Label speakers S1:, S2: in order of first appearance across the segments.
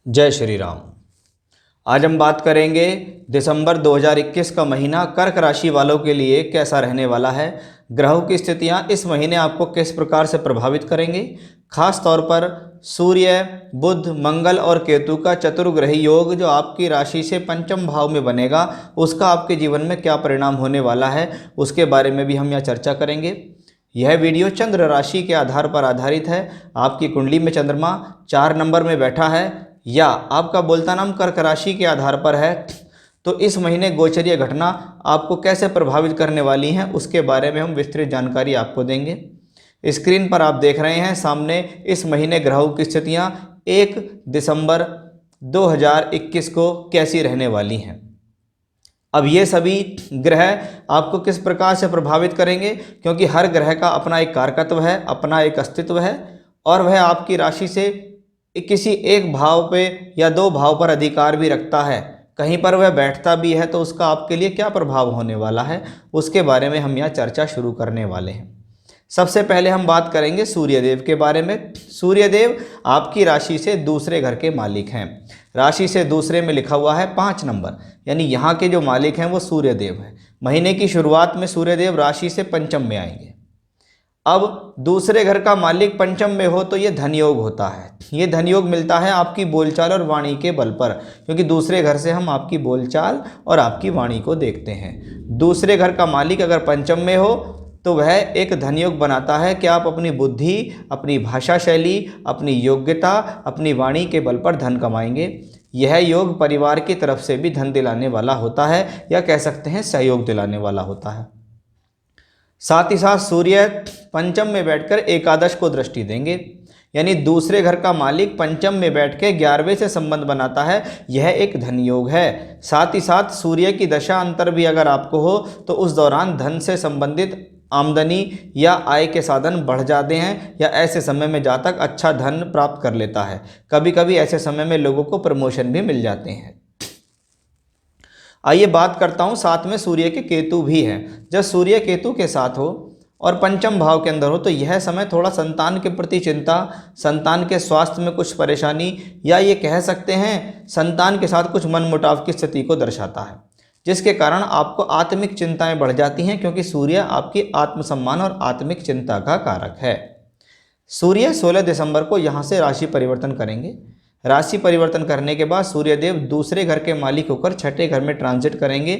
S1: जय श्री राम। आज हम बात करेंगे दिसंबर 2021 का महीना कर्क राशि वालों के लिए कैसा रहने वाला है। ग्रहों की स्थितियां इस महीने आपको किस प्रकार से प्रभावित करेंगे। खास तौर पर सूर्य, बुध, मंगल और केतु का चतुर्ग्रही योग जो आपकी राशि से पंचम भाव में बनेगा, उसका आपके जीवन में क्या परिणाम होने वाला है, उसके बारे में भी हम यहाँ चर्चा करेंगे। यह वीडियो चंद्र राशि के आधार पर आधारित है। आपकी कुंडली में चंद्रमा 4 नंबर में बैठा है या आपका बोलता नाम कर्क राशि के आधार पर है, तो इस महीने गोचरीय घटना आपको कैसे प्रभावित करने वाली हैं, उसके बारे में हम विस्तृत जानकारी आपको देंगे। स्क्रीन पर आप देख रहे हैं सामने इस महीने ग्रहों की स्थितियां 1 दिसंबर 2021 को कैसी रहने वाली हैं। अब ये सभी ग्रह आपको किस प्रकार से प्रभावित करेंगे, क्योंकि हर ग्रह का अपना एक कारकत्व है, अपना एक अस्तित्व है और वह आपकी राशि से किसी एक भाव पे या 2 भाव पर अधिकार भी रखता है। कहीं पर वह बैठता भी है तो उसका आपके लिए क्या प्रभाव होने वाला है, उसके बारे में हम यहाँ चर्चा शुरू करने वाले हैं। सबसे पहले हम बात करेंगे सूर्यदेव के बारे में। सूर्यदेव आपकी राशि से दूसरे घर के मालिक हैं। राशि से दूसरे में लिखा हुआ है 5 नंबर, यानी यहाँ के जो मालिक हैं वो सूर्यदेव हैं। महीने की शुरुआत में सूर्यदेव राशि से पंचम में आएंगे। अब दूसरे घर का मालिक पंचम में हो तो ये धन योग होता है। ये धन योग मिलता है आपकी बोलचाल और वाणी के बल पर, क्योंकि दूसरे घर से हम आपकी बोलचाल और आपकी वाणी को देखते हैं। दूसरे घर का मालिक अगर पंचम में हो तो वह एक धन योग बनाता है कि आप अपनी बुद्धि, अपनी भाषा शैली, अपनी योग्यता, अपनी वाणी के बल पर धन कमाएंगे। यह योग परिवार की तरफ से भी धन दिलाने वाला होता है, या कह सकते हैं सहयोग दिलाने वाला होता है। साथ ही साथ सूर्य पंचम में बैठकर एकादश को दृष्टि देंगे, यानी दूसरे घर का मालिक पंचम में बैठ के 11वें से संबंध बनाता है। यह एक धन योग है। साथ ही साथ सूर्य की दशा अंतर भी अगर आपको हो तो उस दौरान धन से संबंधित आमदनी या आय के साधन बढ़ जाते हैं, या ऐसे समय में जातक अच्छा धन प्राप्त कर लेता है। कभी कभी ऐसे समय में लोगों को प्रमोशन भी मिल जाते हैं। आइए बात करता हूँ, साथ में सूर्य के केतु भी हैं। जब सूर्य केतु के साथ हो और पंचम भाव के अंदर हो तो यह समय थोड़ा संतान के प्रति चिंता, संतान के स्वास्थ्य में कुछ परेशानी, या ये कह सकते हैं संतान के साथ कुछ मनमुटाव की स्थिति को दर्शाता है, जिसके कारण आपको आत्मिक चिंताएं बढ़ जाती हैं, क्योंकि सूर्य आपकी आत्मसम्मान और आत्मिक चिंता का कारक है। सूर्य 16 दिसंबर को यहाँ से राशि परिवर्तन करेंगे। राशि परिवर्तन करने के बाद सूर्यदेव दूसरे घर के मालिक होकर छठे घर में ट्रांजिट करेंगे,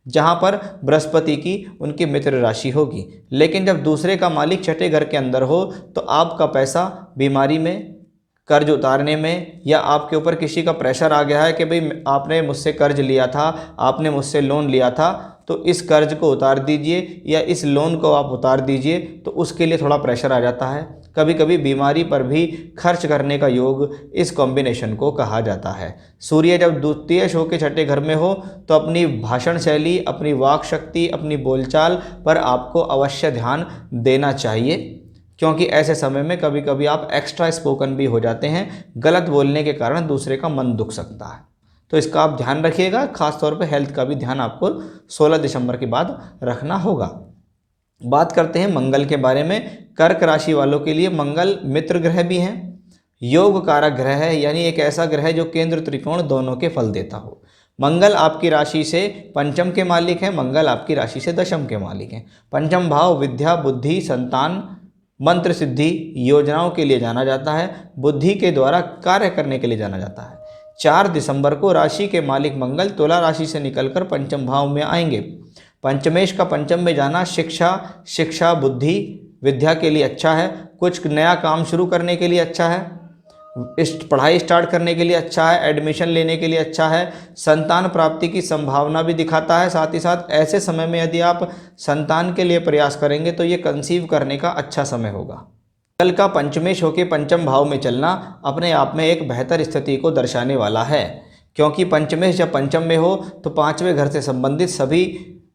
S1: जहाँ पर बृहस्पति की उनकी मित्र राशि होगी। लेकिन जब दूसरे का मालिक छठे घर के अंदर हो तो आपका पैसा बीमारी में, कर्ज उतारने में, या आपके ऊपर किसी का प्रेशर आ गया है कि भाई आपने मुझसे कर्ज लिया था, आपने मुझसे लोन लिया था, तो इस कर्ज को उतार दीजिए या इस लोन को आप उतार दीजिए, तो उसके लिए थोड़ा प्रेशर आ जाता है। कभी कभी बीमारी पर भी खर्च करने का योग इस कॉम्बिनेशन को कहा जाता है। सूर्य जब द्वितीय शो के छठे घर में हो तो अपनी भाषण शैली, अपनी वाक शक्ति, अपनी बोलचाल पर आपको अवश्य ध्यान देना चाहिए, क्योंकि ऐसे समय में कभी कभी आप एक्स्ट्रा स्पोकन भी हो जाते हैं। गलत बोलने के कारण दूसरे का मन दुख सकता है, तो इसका आप ध्यान रखिएगा। खासतौर पर हेल्थ का भी ध्यान आपको 16 दिसंबर के बाद रखना होगा। बात करते हैं मंगल के बारे में। कर्क राशि वालों के लिए मंगल मित्र ग्रह भी हैं, योग कारक ग्रह है, यानी एक ऐसा ग्रह जो केंद्र त्रिकोण दोनों के फल देता हो। मंगल आपकी राशि से पंचम के मालिक हैं, मंगल आपकी राशि से दशम के मालिक हैं। पंचम भाव विद्या, बुद्धि, संतान, मंत्र सिद्धि, योजनाओं के लिए जाना जाता है। बुद्धि के द्वारा कार्य करने के लिए जाना जाता है। 4 दिसंबर को राशि के मालिक मंगल तुला राशि से निकलकर पंचम भाव में आएंगे। पंचमेश का पंचम में जाना शिक्षा, बुद्धि, विद्या के लिए अच्छा है। कुछ नया काम शुरू करने के लिए अच्छा है, पढ़ाई स्टार्ट करने के लिए अच्छा है, एडमिशन लेने के लिए अच्छा है। संतान प्राप्ति की संभावना भी दिखाता है। साथ ही साथ ऐसे समय में यदि आप संतान के लिए प्रयास करेंगे तो ये कंसीव करने का अच्छा समय होगा। कल का पंचमेश होकर पंचम भाव में चलना अपने आप में एक बेहतर स्थिति को दर्शाने वाला है, क्योंकि पंचमेश जब पंचम में हो तो 5वें घर से संबंधित सभी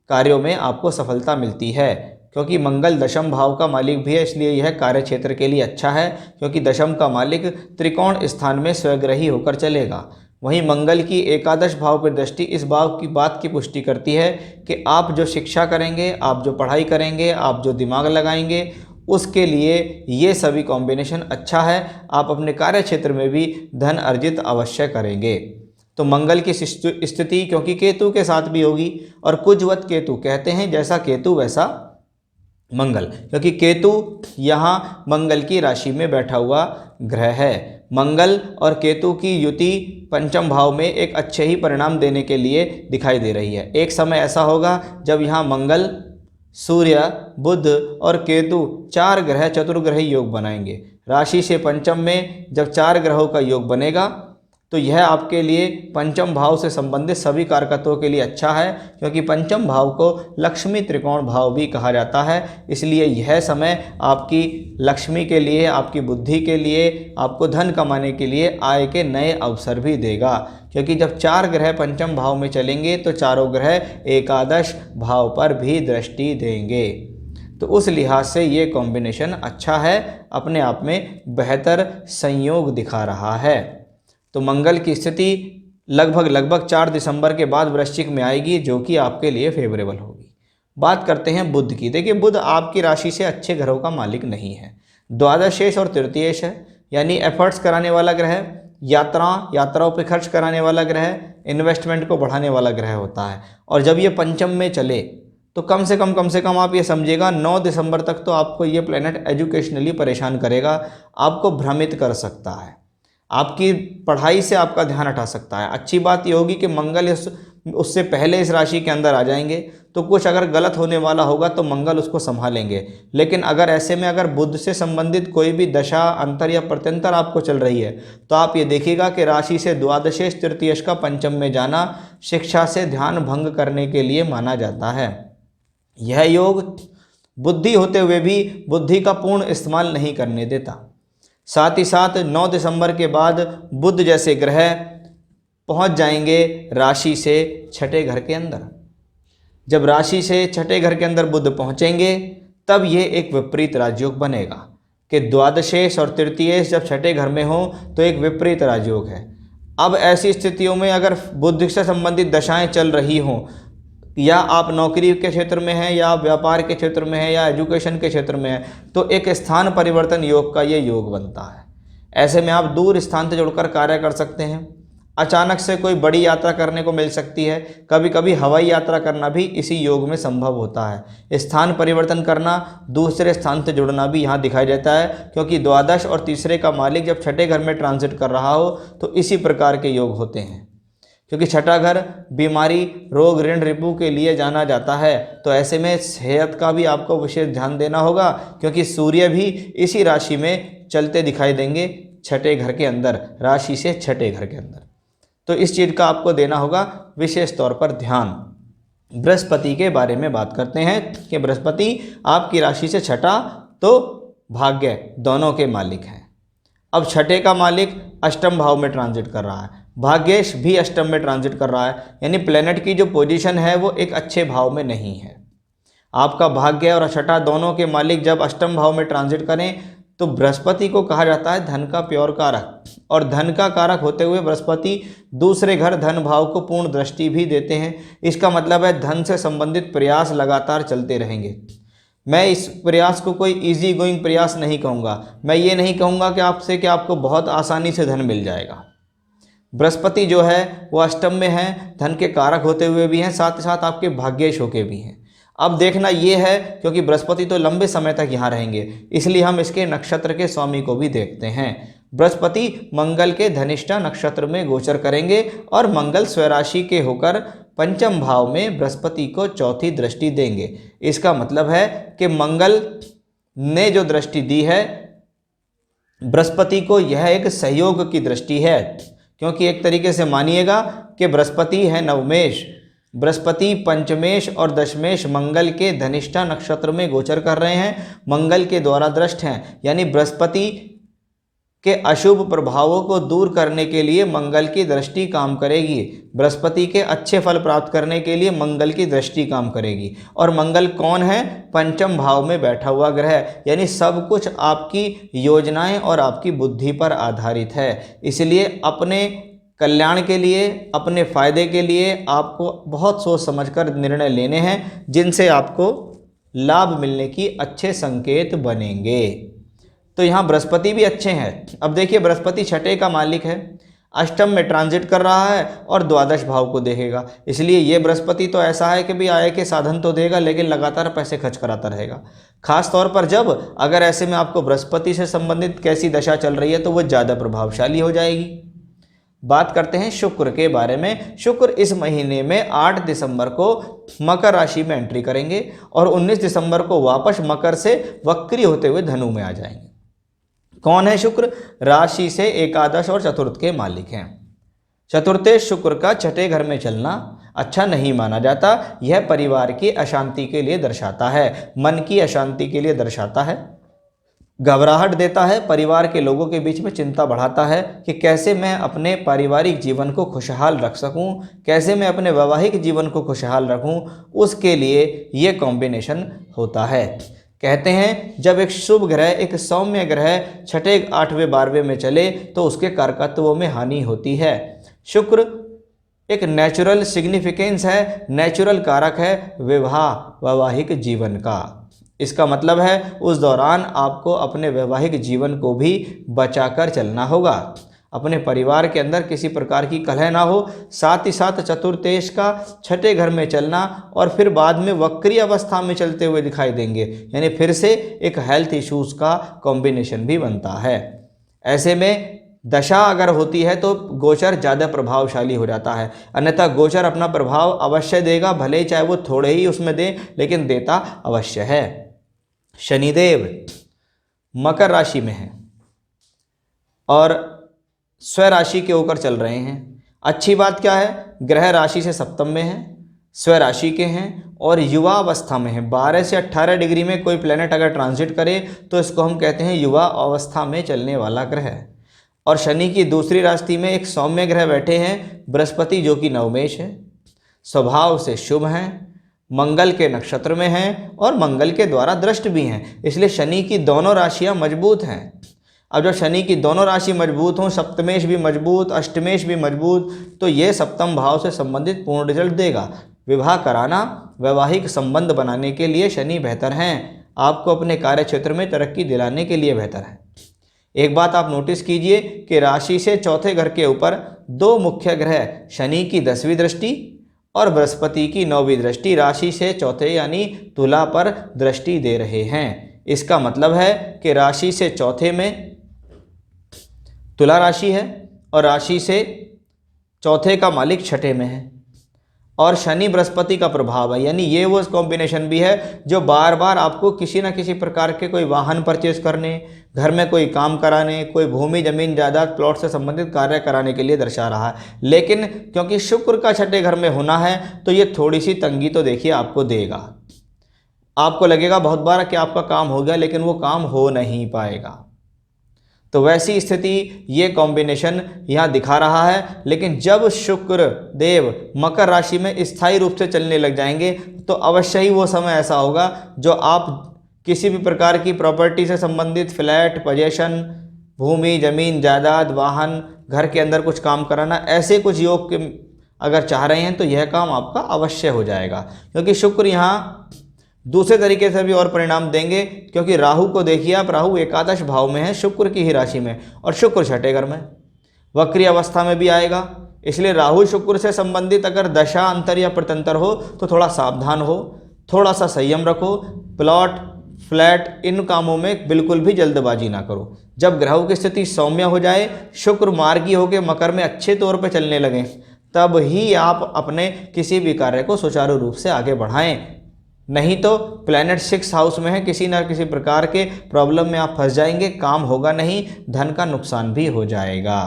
S1: कार्यों में आपको सफलता मिलती है। क्योंकि मंगल दशम भाव का मालिक भी है, इसलिए यह कार्य क्षेत्र के लिए अच्छा है, क्योंकि दशम का मालिक त्रिकोण स्थान में स्वग्रही होकर चलेगा। वहीं मंगल की एकादश भाव पर दृष्टि इस भाव की बात की पुष्टि करती है कि आप जो शिक्षा करेंगे, आप जो पढ़ाई करेंगे, आप जो दिमाग लगाएंगे, उसके लिए ये सभी कॉम्बिनेशन अच्छा है। आप अपने कार्य क्षेत्र में भी धन अर्जित अवश्य करेंगे। तो मंगल की स्थिति क्योंकि केतु के साथ भी होगी, और कुजवत केतु कहते हैं जैसा केतु वैसा मंगल, क्योंकि केतु यहाँ मंगल की राशि में बैठा हुआ ग्रह है। मंगल और केतु की युति पंचम भाव में एक अच्छे ही परिणाम देने के लिए दिखाई दे रही है। एक समय ऐसा होगा जब यहाँ मंगल, सूर्य, बुध और केतु 4 ग्रह चतुर्ग्रही योग बनाएंगे। राशि से पंचम में जब 4 ग्रहों का योग बनेगा तो यह आपके लिए पंचम भाव से संबंधित सभी कारकत्वों के लिए अच्छा है, क्योंकि पंचम भाव को लक्ष्मी त्रिकोण भाव भी कहा जाता है। इसलिए यह समय आपकी लक्ष्मी के लिए, आपकी बुद्धि के लिए, आपको धन कमाने के लिए आय के नए अवसर भी देगा, क्योंकि जब 4 ग्रह पंचम भाव में चलेंगे तो चारों ग्रह एकादश भाव पर भी दृष्टि देंगे। तो उस लिहाज से ये कॉम्बिनेशन अच्छा है, अपने आप में बेहतर संयोग दिखा रहा है। तो मंगल की स्थिति लगभग 4 दिसंबर के बाद वृश्चिक में आएगी, जो कि आपके लिए फेवरेबल होगी। बात करते हैं बुध की। देखिए, बुध आपकी राशि से अच्छे ग्रहों का मालिक नहीं है, द्वादशेश और तृतीयेश है, यानी एफर्ट्स कराने वाला ग्रह, यात्राओं पर खर्च कराने वाला ग्रह, इन्वेस्टमेंट को बढ़ाने वाला ग्रह होता है। और जब ये पंचम में चले तो कम से कम आप ये समझिएगा 9 दिसंबर तक तो आपको ये प्लैनेट एजुकेशनली परेशान करेगा, आपको भ्रमित कर सकता है, आपकी पढ़ाई से आपका ध्यान हटा सकता है। अच्छी बात यह होगी कि मंगल उससे पहले इस राशि के अंदर आ जाएंगे, तो कुछ अगर गलत होने वाला होगा तो मंगल उसको संभालेंगे। लेकिन अगर ऐसे में अगर बुध से संबंधित कोई भी दशा, अंतर या प्रत्यंतर आपको चल रही है, तो आप ये देखिएगा कि राशि से द्वादशेश तृतीयेश का पंचम में जाना शिक्षा से ध्यान भंग करने के लिए माना जाता है। यह योग बुद्धि होते हुए भी बुद्धि का पूर्ण इस्तेमाल नहीं करने देता। साथ ही साथ 9 दिसंबर के बाद बुध जैसे ग्रह पहुंच जाएंगे राशि से छठे घर के अंदर। जब राशि से छठे घर के अंदर बुध पहुंचेंगे तब ये एक विपरीत राजयोग बनेगा कि द्वादशेश और तृतीयेश जब छठे घर में हो तो एक विपरीत राजयोग है। अब ऐसी स्थितियों में अगर बुध से संबंधित दशाएं चल रही हों, या आप नौकरी के क्षेत्र में हैं, या आप व्यापार के क्षेत्र में हैं, या एजुकेशन के क्षेत्र में हैं, तो एक स्थान परिवर्तन योग का ये योग बनता है। ऐसे में आप दूर स्थान से जुड़कर कार्य कर सकते हैं, अचानक से कोई बड़ी यात्रा करने को मिल सकती है, कभी कभी हवाई यात्रा करना भी इसी योग में संभव होता है। स्थान परिवर्तन करना, दूसरे स्थान से जुड़ना भी यहाँ दिखाई देता है, क्योंकि द्वादश और तीसरे का मालिक जब छठे घर में ट्रांजिट कर रहा हो तो इसी प्रकार के योग होते हैं। क्योंकि छठा घर बीमारी, रोग, ऋण, रिपू के लिए जाना जाता है, तो ऐसे में सेहत का भी आपको विशेष ध्यान देना होगा, क्योंकि सूर्य भी इसी राशि में चलते दिखाई देंगे छठे घर के अंदर, राशि से छठे घर के अंदर। तो इस चीज़ का आपको देना होगा विशेष तौर पर ध्यान। बृहस्पति के बारे में बात करते हैं कि बृहस्पति आपकी राशि से छठा तो भाग्य दोनों के मालिक हैं। अब छठे का मालिक अष्टम भाव में ट्रांजिट कर रहा है, भाग्येश भी अष्टम में ट्रांजिट कर रहा है, यानी प्लेनेट की जो पोजीशन है वो एक अच्छे भाव में नहीं है। आपका भाग्य और छठा दोनों के मालिक जब अष्टम भाव में ट्रांजिट करें तो बृहस्पति को कहा जाता है धन का प्योर कारक, और धन का कारक होते हुए बृहस्पति दूसरे घर धन भाव को पूर्ण दृष्टि भी देते हैं। इसका मतलब है धन से संबंधित प्रयास लगातार चलते रहेंगे। मैं इस प्रयास को कोई इजी गोइंग प्रयास नहीं कहूँगा, मैं ये नहीं कहूँगा कि आपको बहुत आसानी से धन मिल जाएगा। बृहस्पति जो है वो अष्टम में है, धन के कारक होते हुए भी हैं, साथ ही साथ आपके भाग्येश होके भी हैं। अब देखना ये है, क्योंकि बृहस्पति तो लंबे समय तक यहाँ रहेंगे, इसलिए हम इसके नक्षत्र के स्वामी को भी देखते हैं। बृहस्पति मंगल के धनिष्ठा नक्षत्र में गोचर करेंगे, और मंगल स्वराशि के होकर पंचम भाव में बृहस्पति को चौथी दृष्टि देंगे। इसका मतलब है कि मंगल ने जो दृष्टि दी है बृहस्पति को, यह एक सहयोग की दृष्टि है, क्योंकि एक तरीके से मानिएगा कि बृहस्पति है नवमेश, बृहस्पति पंचमेश और दशमेश मंगल के धनिष्ठा नक्षत्र में गोचर कर रहे हैं, मंगल के द्वारा दृष्ट हैं, यानी बृहस्पति के अशुभ प्रभावों को दूर करने के लिए मंगल की दृष्टि काम करेगी, बृहस्पति के अच्छे फल प्राप्त करने के लिए मंगल की दृष्टि काम करेगी। और मंगल कौन है? पंचम भाव में बैठा हुआ ग्रह, यानी सब कुछ आपकी योजनाएं और आपकी बुद्धि पर आधारित है। इसलिए अपने कल्याण के लिए, अपने फायदे के लिए आपको बहुत सोच समझकर निर्णय लेने हैं, जिनसे आपको लाभ मिलने की अच्छे संकेत बनेंगे। तो यहाँ बृहस्पति भी अच्छे हैं। अब देखिए बृहस्पति छठे का मालिक है, अष्टम में ट्रांजिट कर रहा है और द्वादश भाव को देखेगा, इसलिए ये बृहस्पति तो ऐसा है कि भाई आय के साधन तो देगा लेकिन लगातार पैसे खर्च कराता रहेगा। खास तौर पर जब अगर ऐसे में आपको बृहस्पति से संबंधित कैसी दशा चल रही है तो वो ज़्यादा प्रभावशाली हो जाएगी। बात करते हैं शुक्र के बारे में। शुक्र इस महीने में 8 दिसंबर को मकर राशि में एंट्री करेंगे और 19 दिसंबर को वापस मकर से वक्री होते हुए धनु में आ जाएंगे। कौन है शुक्र? राशि से एकादश और चतुर्थ के मालिक हैं। चतुर्थेश शुक्र का छठे घर में चलना अच्छा नहीं माना जाता। यह परिवार की अशांति के लिए दर्शाता है, मन की अशांति के लिए दर्शाता है, घबराहट देता है, परिवार के लोगों के बीच में चिंता बढ़ाता है कि कैसे मैं अपने पारिवारिक जीवन को खुशहाल रख सकूं, कैसे मैं अपने वैवाहिक जीवन को खुशहाल रखूं, उसके लिए ये कॉम्बिनेशन होता है। कहते हैं जब एक शुभ ग्रह, एक सौम्य ग्रह छठे, 8वें, 12वें में चले तो उसके कारकत्वों में हानि होती है। शुक्र एक नेचुरल सिग्निफिकेंस है, नेचुरल कारक है वैवाहिक जीवन का। इसका मतलब है उस दौरान आपको अपने वैवाहिक जीवन को भी बचाकर चलना होगा, अपने परिवार के अंदर किसी प्रकार की कलह ना हो। साथ ही साथ चतुर्थेश का छठे घर में चलना और फिर बाद में वक्री अवस्था में चलते हुए दिखाई देंगे, यानी फिर से एक हेल्थ इश्यूज का कॉम्बिनेशन भी बनता है। ऐसे में दशा अगर होती है तो गोचर ज़्यादा प्रभावशाली हो जाता है, अन्यथा गोचर अपना प्रभाव अवश्य देगा, भले ही चाहे वो थोड़े ही उसमें दे लेकिन देता अवश्य है। शनिदेव मकर राशि में हैं और स्वराशि के होकर चल रहे हैं। अच्छी बात क्या है? ग्रह राशि से सप्तम में हैं, स्वराशि के हैं और युवा अवस्था में हैं। 12 से 18 डिग्री में कोई प्लेनेट अगर ट्रांजिट करे तो इसको हम कहते हैं युवा अवस्था में चलने वाला ग्रह। और शनि की दूसरी राशि में एक सौम्य ग्रह बैठे हैं, बृहस्पति, जो कि नवमेश है, स्वभाव से शुभ हैं, मंगल के नक्षत्र में हैं और मंगल के द्वारा दृष्ट भी हैं, इसलिए शनि की दोनों राशियां मजबूत हैं। अब जब शनि की दोनों राशि मजबूत हों, सप्तमेश भी मजबूत, अष्टमेश भी मजबूत, तो ये सप्तम भाव से संबंधित पूर्ण रिजल्ट देगा। विवाह कराना, वैवाहिक संबंध बनाने के लिए शनि बेहतर हैं, आपको अपने कार्य क्षेत्र में तरक्की दिलाने के लिए बेहतर है। एक बात आप नोटिस कीजिए कि राशि से चौथे घर के ऊपर 2 मुख्य ग्रह, शनि की 10वीं दृष्टि और बृहस्पति की 9वीं दृष्टि राशि से चौथे यानी तुला पर दृष्टि दे रहे हैं। इसका मतलब है कि राशि से चौथे में तुला राशि है और राशि से चौथे का मालिक छठे में है और शनि बृहस्पति का प्रभाव है, यानी ये वो कॉम्बिनेशन भी है जो बार बार आपको किसी ना किसी प्रकार के कोई वाहन परचेज करने, घर में कोई काम कराने, कोई भूमि जमीन जायदाद प्लॉट से संबंधित कार्य कराने के लिए दर्शा रहा है। लेकिन क्योंकि शुक्र का छठे घर में होना है तो ये थोड़ी सी तंगी तो देखिए आपको देगा। आपको लगेगा बहुत बार कि आपका काम हो गया, लेकिन वो काम हो नहीं पाएगा। तो वैसी स्थिति ये कॉम्बिनेशन यहाँ दिखा रहा है। लेकिन जब शुक्र देव मकर राशि में स्थायी रूप से चलने लग जाएंगे तो अवश्य ही वो समय ऐसा होगा जो आप किसी भी प्रकार की प्रॉपर्टी से संबंधित फ्लैट, पोजीशन, भूमि जमीन जायदाद, वाहन, घर के अंदर कुछ काम कराना, ऐसे कुछ योग के अगर चाह रहे हैं तो यह काम आपका अवश्य हो जाएगा। क्योंकि शुक्र यहाँ दूसरे तरीके से भी और परिणाम देंगे, क्योंकि राहु को देखिए आप, राहु एकादश भाव में है शुक्र की ही राशि में और शुक्र छठे घर में वक्री अवस्था में भी आएगा। इसलिए राहु शुक्र से संबंधित अगर दशा अंतर या प्रतंतर हो तो थोड़ा सावधान हो, थोड़ा सा संयम रखो। प्लॉट, फ्लैट, इन कामों में बिल्कुल भी जल्दबाजी ना करो। जब ग्रहों की स्थिति सौम्य हो जाए, शुक्र मार्गी होकर मकर में अच्छे तौर पर चलने लगें, तब ही आप अपने किसी भी कार्य को सुचारू रूप से आगे बढ़ाएं। नहीं तो प्लैनेट 6 हाउस में है, किसी ना किसी प्रकार के प्रॉब्लम में आप फंस जाएंगे, काम होगा नहीं, धन का नुकसान भी हो जाएगा।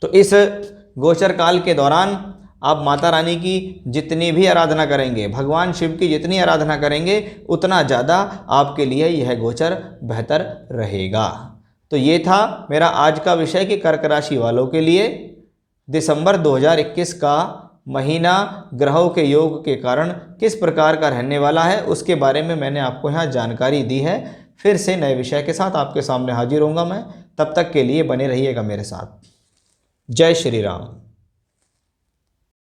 S1: तो इस गोचर काल के दौरान आप माता रानी की जितनी भी आराधना करेंगे, भगवान शिव की जितनी आराधना करेंगे, उतना ज़्यादा आपके लिए यह गोचर बेहतर रहेगा। तो ये था मेरा आज का विषय कि कर्क राशि वालों के लिए दिसंबर 2021 का महीना ग्रहों के योग के कारण किस प्रकार का रहने वाला है, उसके बारे में मैंने आपको यहाँ जानकारी दी है। फिर से नए विषय के साथ आपके सामने हाजिर होऊंगा मैं। तब तक के लिए बने रहिएगा मेरे साथ। जय श्री राम।